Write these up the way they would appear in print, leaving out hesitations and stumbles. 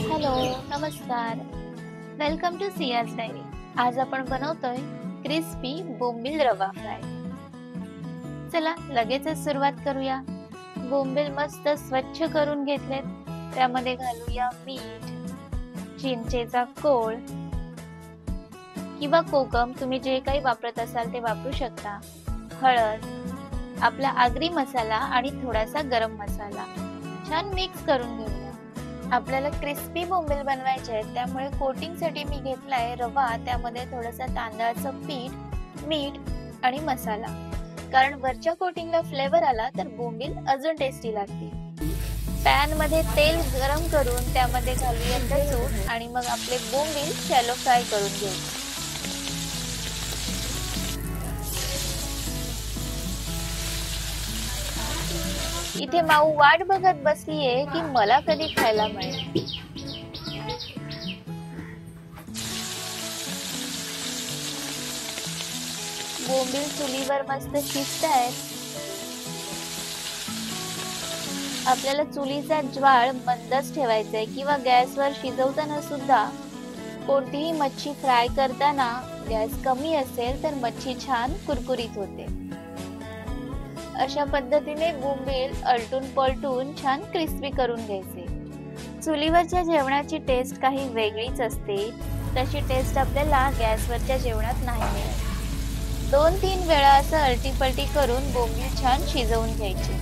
Hello, नमस्कार. Welcome to Siya's diary. आज आपण बनवतोय क्रिस्पी बोंबील रवा फ्राय. चला लगेचच सुरुवात करूया. बोंबील मस्त स्वच्छ करून घेतलेत. त्यामध्ये घालूया मीठ, चिंचेचा कोळ किंवा कोकम, तुम्ही जे काही वापरत असाल ते वापरू शकता. हळद, आपला आगरी मसाला आणि थोडासा गरम मसाला छान मिक्स करून घेऊया. आपल्याला क्रिस्पी बोंबील बनवायचे आहेत, त्यामुळे कोटिंग साठी मी घेतलाय रवा, त्यामध्ये थोडंसं तांदळाचं पीठ, मीठ आणि मसाला. कारण वरच्या कोटिंगला फ्लेवर आला तर बोंबील अजून टेस्टी लागतील. पॅन मध्ये तेल गरम करून त्यामध्ये घालूया लसूण आणि मग आपले बोंबील शॅलो फ्राय करून घेऊ. इथे माऊ वाट बघत बसलीये की मला कधी खायला मिळेल. बोंबील चुलीवर मस्त शिजतायत. आपल्याला चुलीचा ज्वाळ मंदच ठेवायचा आहे किंवा गॅसवर शिजवताना सुद्धा कोणतीही मच्छी फ्राय करताना गॅस कमी असेल तर मच्छी छान कुरकुरीत होते. अशा पद्धतीने बोंबील अलटून पलटून छान क्रिस्पी करून घ्यायचे. चुलीवरच्या जेवणाची टेस्ट काही वेगळीच असते. तशी टेस्ट आपल्याला गॅसवरच्या जेवणात नाही मिळत. 2-3 वेळा असं अलटीपलटी करून बोंबील छान शिजवून घ्यायचे.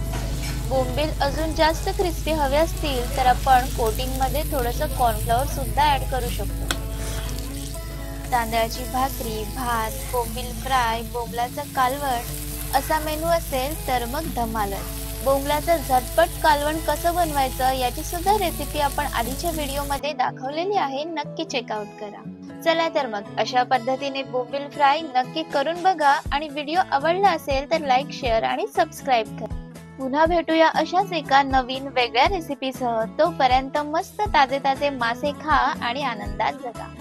बोंबील अजून जास्त क्रिस्पी हवे असतील तर आपण कोटिंग मध्ये थोडंसं कॉर्नफ्लॉवर सुद्धा ऍड करू शकतो. तांदळाची भाकरी, भात, बोंबील फ्राय, बोंबलाचं कालवण असा मेनू असेल तर मग धमालच. बोंबलाचं झटपट कालवण कसं बनवायचं याची सुद्धा रेसिपी आपण आधीच्या व्हिडिओ मध्ये दाखवलेली आहे, नक्की चेकआउट करा. चला तर मग अशा पद्धतीने बोंबील फ्राय नक्की करून बघा आणि व्हिडिओ आवडला असेल तर लाईक, शेअर आणि सबस्क्राईब करा. पुन्हा भेटूया अशाच एका नवीन वेगळ्या रेसिपीसह. तोपर्यंत मस्त ताजे ताजे मासे खा आणि आनंदात जगा.